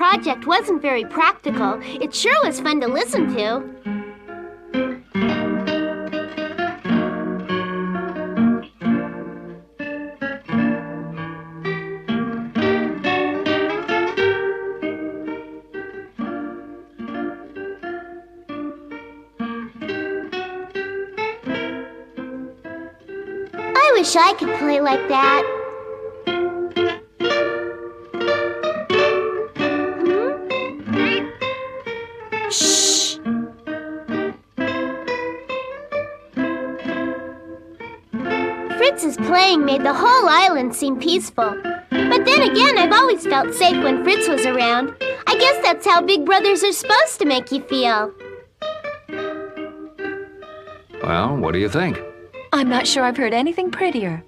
project wasn't very practical, it sure was fun to listen to. I wish I could play like that. Shh! Fritz's playing made the whole island seem peaceful. But then again, I've always felt safe when Fritz was around. I guess that's how big brothers are supposed to make you feel. Well, what do you think? I'm not sure I've heard anything prettier.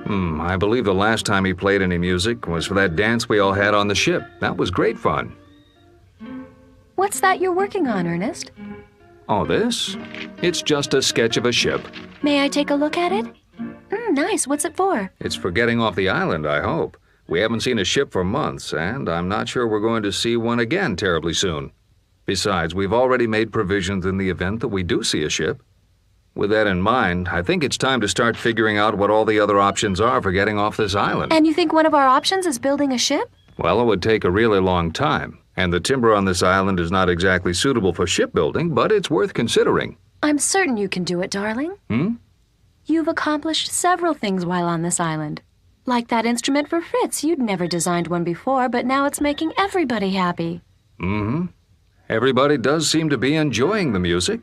I believe the last time he played any music was for that dance we all had on the ship. That was great fun. What's that you're working on, Ernest? Oh, this? It's just a sketch of a ship. May I take a look at it? Nice. What's it for? It's for getting off the island, I hope. We haven't seen a ship for months, and I'm not sure we're going to see one again terribly soon. Besides, we've already made provisions in the event that we do see a ship. With that in mind, I think it's time to start figuring out what all the other options are for getting off this island. And you think one of our options is building a ship? Well, it would take a really long time, and the timber on this island is not exactly suitable for shipbuilding, but it's worth considering. I'm certain you can do it, darling. You've accomplished several things while on this island. Like that instrument for Fritz. You'd never designed one before, but now it's making everybody happy. Everybody does seem to be enjoying the music.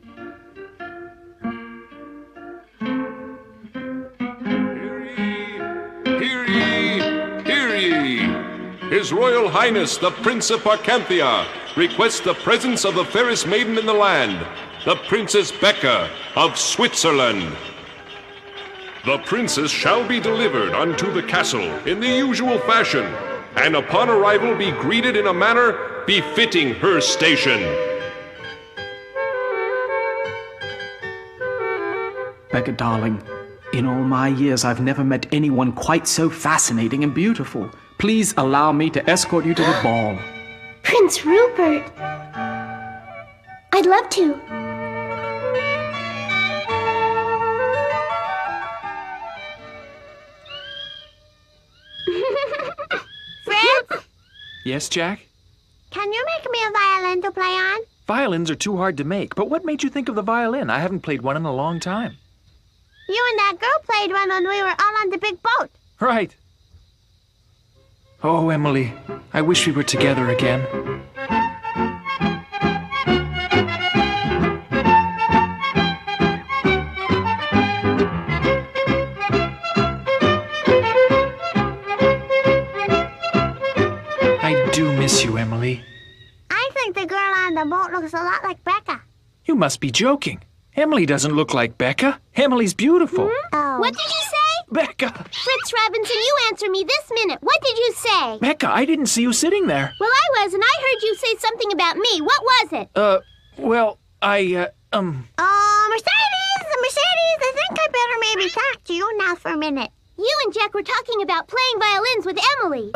His Royal Highness, the Prince of Parcanthia, requests the presence of the fairest maiden in the land, the Princess Becca of Switzerland. The princess shall be delivered unto the castle in the usual fashion, and upon arrival be greeted in a manner befitting her station. Becca, darling, in all my years I've never met anyone quite so fascinating and beautiful. Please allow me to escort you to the ball. Prince Rupert! I'd love to. Fritz? Yes, Jack? Can you make me a violin to play on? Violins are too hard to make, but what made you think of the violin? I haven't played one in a long time. You and that girl played one when we were all on the big boat. Right. Oh, Emily, I wish we were together again. I do miss you, Emily. I think the girl on the boat looks a lot like Becca. You must be joking. Emily doesn't look like Becca. Emily's beautiful. Oh. What did you say? Becca! Fritz Robinson, you answer me this minute. What did you say? Becca, I didn't see you sitting there. Well, I was, and I heard you say something about me. What was it? Well, Oh, Mercedes, I think I better maybe talk to you now for a minute. You and Jack were talking about playing violins with Emily.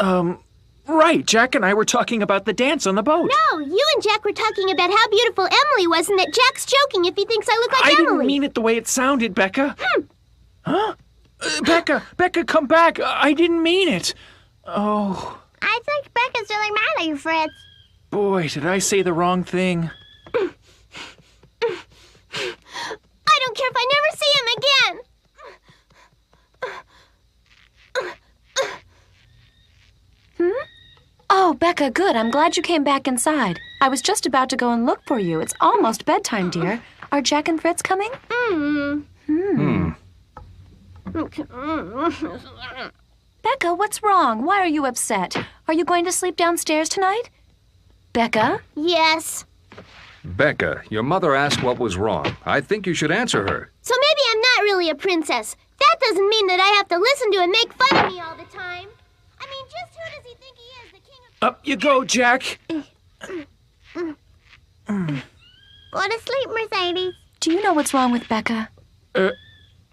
Right. Jack and I were talking about the dance on the boat. No, you and Jack were talking about how beautiful Emily was and that Jack's joking if he thinks I look like I Emily. didn't mean it the way it sounded, Becca. Huh? Becca, come back. I didn't mean it. Oh. I think Becca's really mad at you, Fritz. Boy, did I say the wrong thing. I don't care if I never see him again. Oh, Becca, good. I'm glad you came back inside. I was just about to go and look for you. It's almost bedtime, dear. Are Jack and Fritz coming? Becca, what's wrong? Why are you upset? Are you going to sleep downstairs tonight? Becca? Yes. Becca, your mother asked what was wrong. I think you should answer her. So maybe I'm not really a princess. That doesn't mean that I have to listen to and make fun of me all the time. I mean, just who does he think he is, the king of... Up you go, Jack. Go to sleep, Mercedes. Do you know what's wrong with Becca?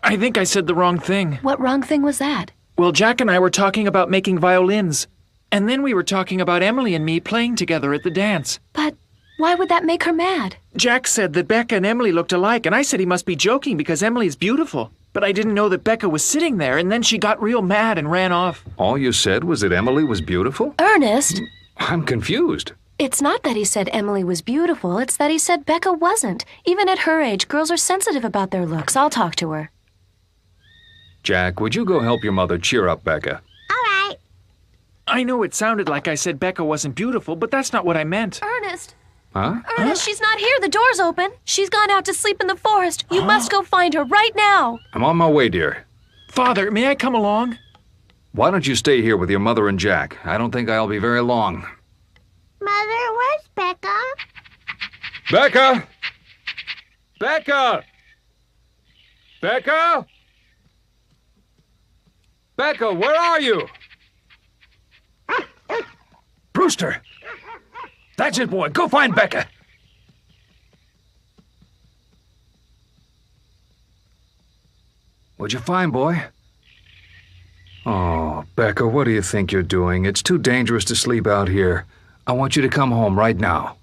I think I said the wrong thing. What wrong thing was that? Well, Jack and I were talking about making violins. And then we were talking about Emily and me playing together at the dance. But why would that make her mad? Jack said that Becca and Emily looked alike, and I said he must be joking because Emily's beautiful. But I didn't know that Becca was sitting there, and then she got real mad and ran off. All you said was that Emily was beautiful? Ernest! I'm confused. It's not that he said Emily was beautiful, it's that he said Becca wasn't. Even at her age, girls are sensitive about their looks. I'll talk to her. Jack, would you go help your mother cheer up Becca? All right. I know it sounded like I said Becca wasn't beautiful, but that's not what I meant. Ernest! Huh? Ernest, she's not here. The door's open. She's gone out to sleep in the forest. You must go find her right now. I'm on my way, dear. Father, may I come along? Why don't you stay here with your mother and Jack? I don't think I'll be very long. Mother, where's Becca? Becca! Becca! Becca! Becca, where are you? Brewster! That's it, boy. Go find Becca. What'd you find, boy? Oh, Becca, what do you think you're doing? It's too dangerous to sleep out here. I want you to come home right now.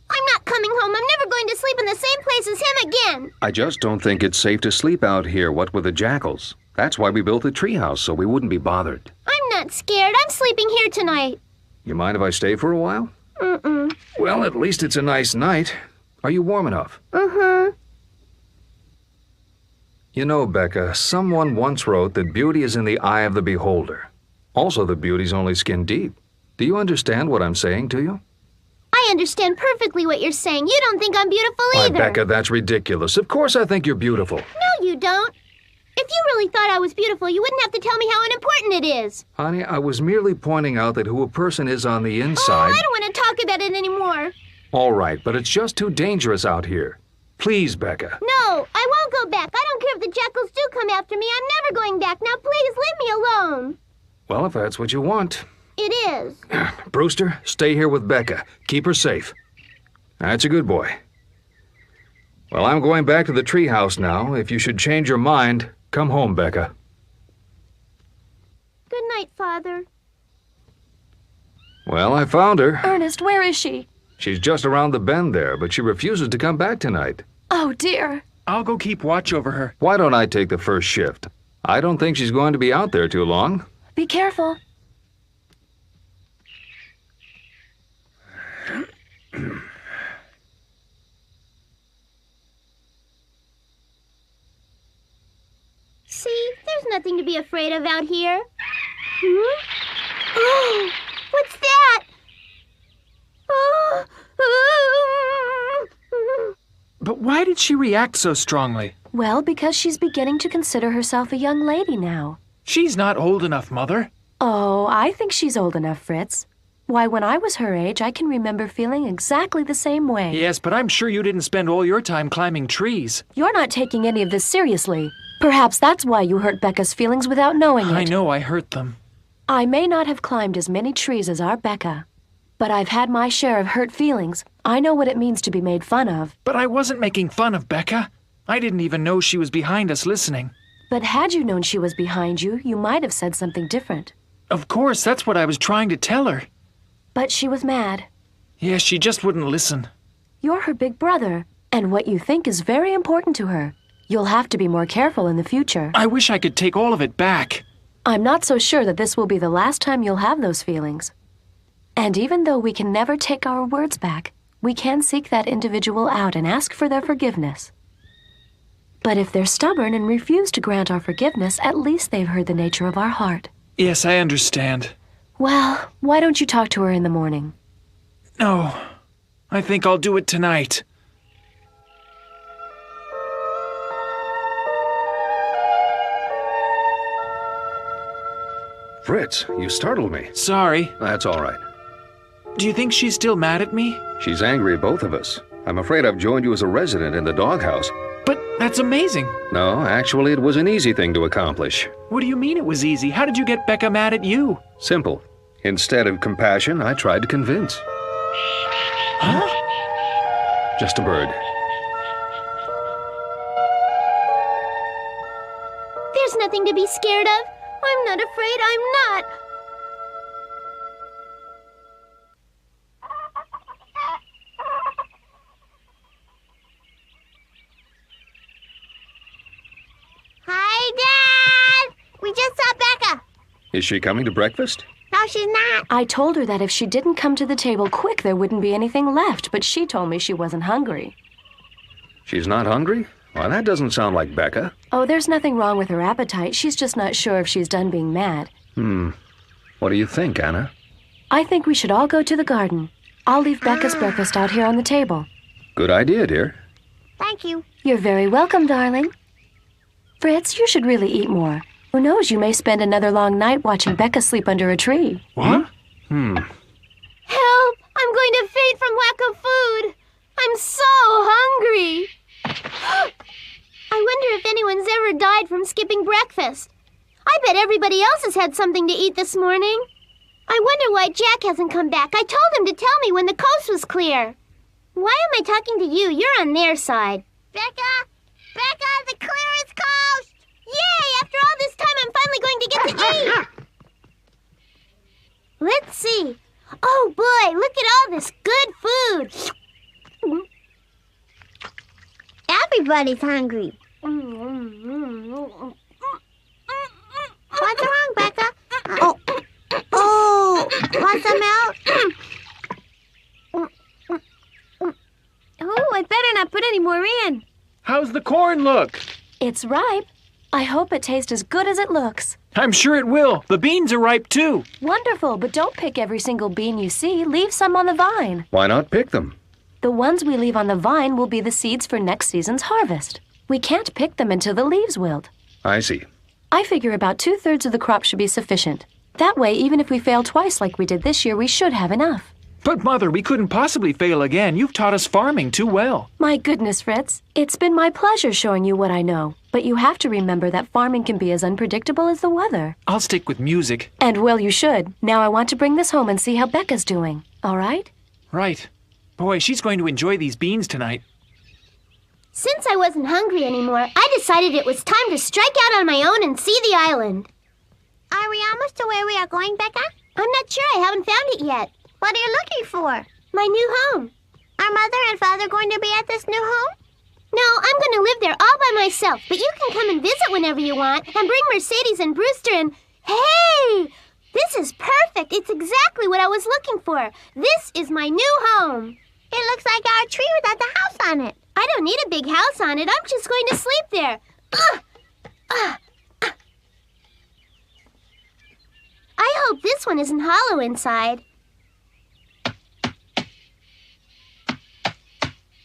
I'm not coming home. I'm never going to sleep in the same place as him again. I just don't think it's safe to sleep out here, what with the jackals. That's why we built the treehouse, so we wouldn't be bothered. I'm not scared. I'm sleeping here tonight. You mind if I stay for a while? Mm-mm. Well, at least it's a nice night. Are you warm enough? Mm-hmm. You know, Becca, someone once wrote that beauty is in the eye of the beholder. Also, that beauty's only skin deep. Do you understand what I'm saying to you? I understand perfectly what you're saying. You don't think I'm beautiful Why, either. Becca, that's ridiculous. Of course I think you're beautiful. No, you don't. If you really thought I was beautiful, you wouldn't have to tell me how unimportant it is. Honey, I was merely pointing out that who a person is on the Oh, inside... I don't want to talk about it anymore. All right, but it's just too dangerous out here. Please, Becca. No, I won't go back. I don't care if the jackals do come after me. I'm never going back. Now, please, leave me alone. Well, if that's what you want. It is. Brewster, stay here with Becca. Keep her safe. That's a good boy. Well, I'm going back to the treehouse now. If you should change your mind, come home, Becca. Good night, Father. Well, I found her. Ernest, where is she? She's just around the bend there, but she refuses to come back tonight. Oh, dear. I'll go keep watch over her. Why don't I take the first shift? I don't think she's going to be out there too long. Be careful. See, there's nothing to be afraid of out here. Hmm? Oh, what's that? Oh. But why did she react so strongly? Well, because she's beginning to consider herself a young lady now. She's not old enough, Mother. Oh, I think she's old enough, Fritz. Why, when I was her age, I can remember feeling exactly the same way. Yes, but I'm sure you didn't spend all your time climbing trees. You're not taking any of this seriously. Perhaps that's why you hurt Becca's feelings without knowing it. I know I hurt them. I may not have climbed as many trees as our Becca, but I've had my share of hurt feelings. I know what it means to be made fun of. But I wasn't making fun of Becca. I didn't even know she was behind us listening. But had you known she was behind you, you might have said something different. Of course, that's what I was trying to tell her. But she was mad. Yeah, she just wouldn't listen. You're her big brother, and what you think is very important to her. You'll have to be more careful in the future. I wish I could take all of it back. I'm not so sure that this will be the last time you'll have those feelings. And even though we can never take our words back, we can seek that individual out and ask for their forgiveness. But if they're stubborn and refuse to grant our forgiveness, at least they've heard the nature of our heart. Yes, I understand. Well, why don't you talk to her in the morning? No, I think I'll do it tonight. Fritz, you startled me. Sorry. That's all right. Do you think she's still mad at me? She's angry at both of us. I'm afraid I've joined you as a resident in the doghouse. But that's amazing. No, actually, it was an easy thing to accomplish. What do you mean it was easy? How did you get Becca mad at you? Simple. Instead of compassion, I tried to convince. Huh? Just a bird. There's nothing to be scared of. I'm not afraid. I'm not. Is she coming to breakfast? No, she's not. I told her that if she didn't come to the table quick, there wouldn't be anything left, but she told me she wasn't hungry. She's not hungry? Well, that doesn't sound like Becca. Oh, there's nothing wrong with her appetite. She's just not sure if she's done being mad. What do you think, Anna? I think we should all go to the garden. I'll leave Becca's breakfast out here on the table. Good idea, dear. Thank you. You're very welcome, darling. Fritz, you should really eat more. Who knows, you may spend another long night watching Becca sleep under a tree. What? Help! I'm going to faint from lack of food. I'm so hungry. I wonder if anyone's ever died from skipping breakfast. I bet everybody else has had something to eat this morning. I wonder why Jack hasn't come back. I told him to tell me when the coast was clear. Why am I talking to you? You're on their side. Becca! Becca, the clearest coast! Yay! After all this time, I'm finally going to get to eat. Let's see. Oh, boy, look at all this good food. Everybody's hungry. What's wrong, Becca? Oh, want some milk? Oh, I better not put any more in. How's the corn look? It's ripe. I hope it tastes as good as it looks. I'm sure it will. The beans are ripe, too. Wonderful, but don't pick every single bean you see. Leave some on the vine. Why not pick them? The ones we leave on the vine will be the seeds for next season's harvest. We can't pick them until the leaves wilt. I see. I figure about 2/3 of the crop should be sufficient. That way, even if we fail twice like we did this year, we should have enough. But, Mother, we couldn't possibly fail again. You've taught us farming too well. My goodness, Fritz. It's been my pleasure showing you what I know. But you have to remember that farming can be as unpredictable as the weather. I'll stick with music. And, well, you should. Now I want to bring this home and see how Becca's doing. All right? Right. Boy, she's going to enjoy these beans tonight. Since I wasn't hungry anymore, I decided it was time to strike out on my own and see the island. Are we almost to where we are going, Becca? I'm not sure. I haven't found it yet. What are you looking for? My new home. Are Mother and Father going to be at this new home? No, I'm going to live there all by myself, but you can come and visit whenever you want and bring Mercedes and Brewster and... Hey! This is perfect. It's exactly what I was looking for. This is my new home. It looks like our tree without the house on it. I don't need a big house on it. I'm just going to sleep there. I hope this one isn't hollow inside.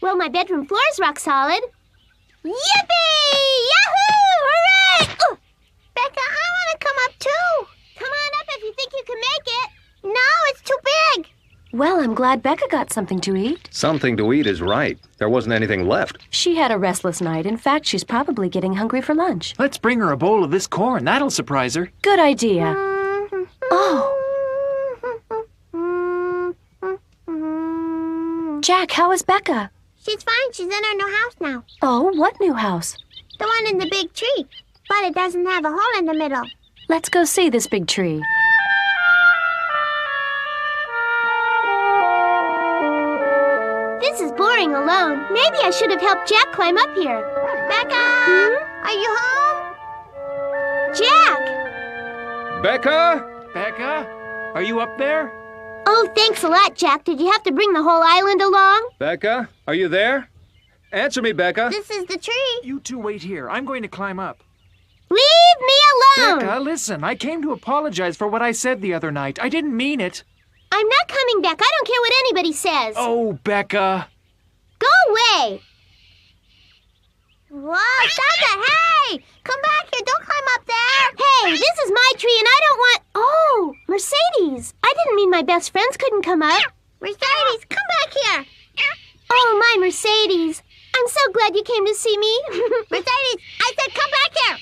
Well, my bedroom floor is rock solid. Yippee! Yahoo! Hooray! Becca, I want to come up too. Come on up if you think you can make it. No, it's too big. Well, I'm glad Becca got something to eat. Something to eat is right. There wasn't anything left. She had a restless night. In fact, she's probably getting hungry for lunch. Let's bring her a bowl of this corn. That'll surprise her. Good idea. Oh. Jack, how is Becca? She's fine. She's in her new house now. Oh, what new house? The one in the big tree. But it doesn't have a hole in the middle. Let's go see this big tree. This is boring alone. Maybe I should have helped Jack climb up here. Becca! Are you home? Jack! Becca? Becca, are you up there? Oh, thanks a lot, Jack. Did you have to bring the whole island along? Becca, are you there? Answer me, Becca. This is the tree. You two wait here. I'm going to climb up. Leave me alone! Becca, listen. I came to apologize for what I said the other night. I didn't mean it. I'm not coming back. I don't care what anybody says. Oh, Becca. Go away! Whoa, stop it! Hey! Come back here. Don't climb up there. Hey, this is my tree and I don't want... Oh, Mercedes. I didn't mean my best friends couldn't come up. Mercedes, come back here. Oh, my Mercedes. I'm so glad you came to see me. Mercedes, I said come back here.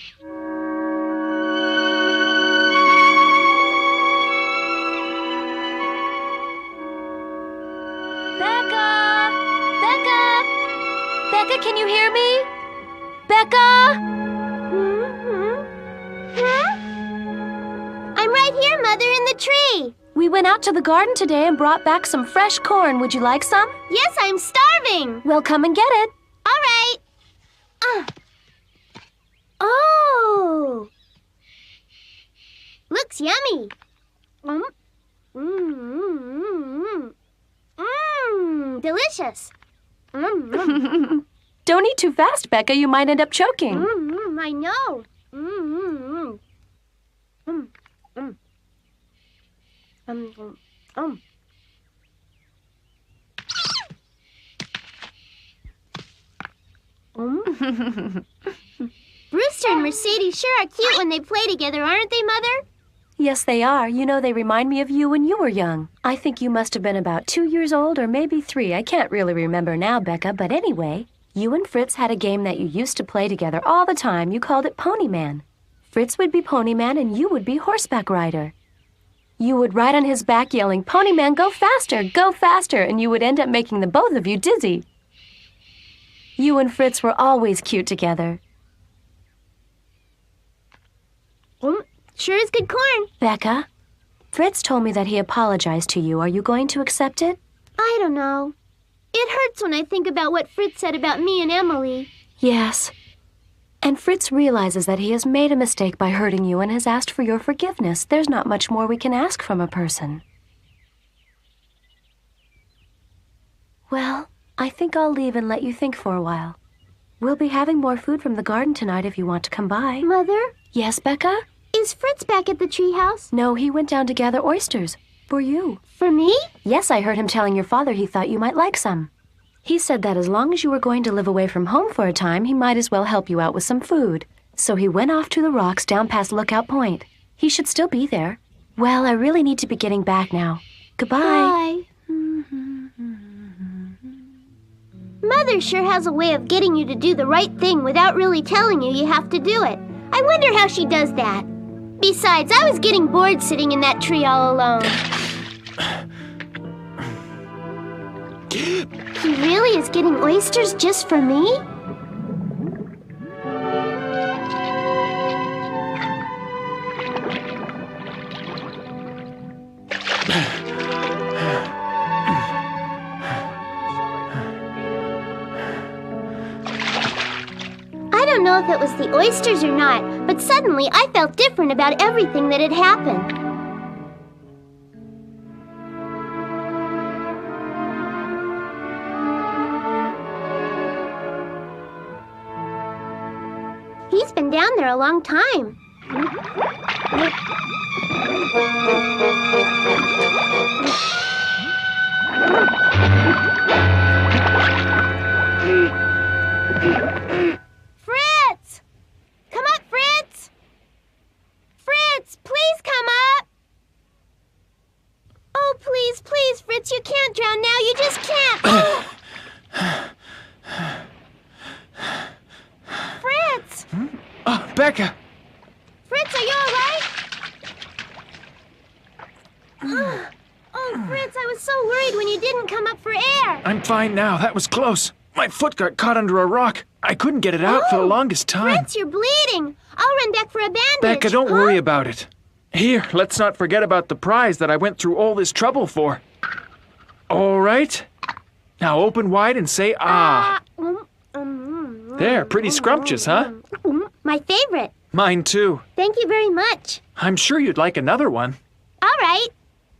Becca! Becca! Becca, can you hear me? Becca! Huh? I'm right here, Mother, in the tree. We went out to the garden today and brought back some fresh corn. Would you like some? Yes, I'm starving. Well, come and get it. All right. Oh. Looks yummy. Delicious. Don't eat too fast, Becca. You might end up choking. I know. Brewster and Mercedes sure are cute when they play together, aren't they, Mother? Yes, they are. You know, they remind me of you when you were young. I think you must have been about 2 years old or maybe 3. I can't really remember now, Becca, but anyway, you and Fritz had a game that you used to play together all the time. You called it Ponyman. Fritz would be Ponyman and you would be Horseback Rider. You would ride on his back yelling, "Ponyman, go faster," and you would end up making the both of you dizzy. You and Fritz were always cute together. Sure is good corn. Becca, Fritz told me that he apologized to you. Are you going to accept it? I don't know. It hurts when I think about what Fritz said about me and Emily. Yes. And Fritz realizes that he has made a mistake by hurting you and has asked for your forgiveness. There's not much more we can ask from a person. Well, I think I'll leave and let you think for a while. We'll be having more food from the garden tonight if you want to come by. Mother? Yes, Becca? Is Fritz back at the treehouse? No, he went down to gather oysters. For you. For me? Yes, I heard him telling your father he thought you might like some. He said that as long as you were going to live away from home for a time, he might as well help you out with some food. So he went off to the rocks down past Lookout Point. He should still be there. Well, I really need to be getting back now. Goodbye. Bye. Mother sure has a way of getting you to do the right thing without really telling you have to do it. I wonder how she does that. Besides, I was getting bored sitting in that tree all alone. He really is getting oysters just for me? I don't know if it was the oysters or not, but suddenly I felt different about everything that had happened. He's been down there a long time. Fritz! Come up, Fritz! Fritz, please come up! Oh, please, please, Fritz, you can't drown now. You just can't. Fritz! Oh, Becca! Fritz, are you all right? Oh, Fritz, I was so worried when you didn't come up for air. I'm fine now. That was close. My foot got caught under a rock. I couldn't get it out for the longest time. Fritz, you're bleeding. I'll run back for a bandage. Becca, don't worry about it. Here, let's not forget about the prize that I went through all this trouble for. All right. Now open wide and say ah. There, pretty scrumptious, huh? My favorite. Mine too. Thank you very much. I'm sure you'd like another one. All right.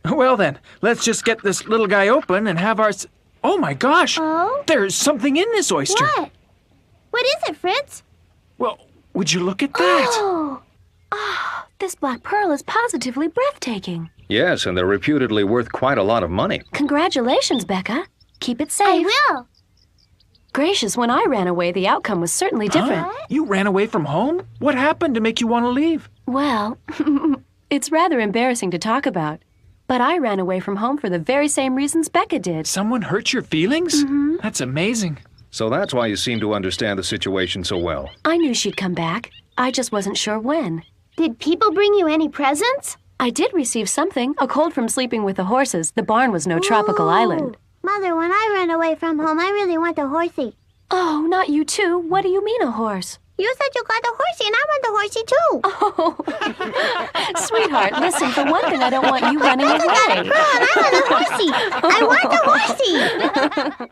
Well then, let's just get this little guy open and have our... Oh my gosh! Oh? There's something in this oyster. What? What is it, Fritz? Well, would you look at that? Oh. This black pearl is positively breathtaking. Yes, and they're reputedly worth quite a lot of money. Congratulations, Becca. Keep it safe. I will. Gracious, when I ran away, the outcome was certainly different. Huh? You ran away from home? What happened to make you want to leave? Well, it's rather embarrassing to talk about. But I ran away from home for the very same reasons Becca did. Someone hurt your feelings? Mm-hmm. That's amazing. So that's why you seem to understand the situation so well. I knew she'd come back. I just wasn't sure when. Did people bring you any presents? I did receive something, a cold from sleeping with the horses. The barn was no tropical island. Mother, when I ran away from home, I really want a horsey. Oh, not you too. What do you mean a horse? You said you got a horsey, and I want a horsey too. Oh, sweetheart, listen, for one thing, I don't want you running away. I want a horsey. I want a horsey.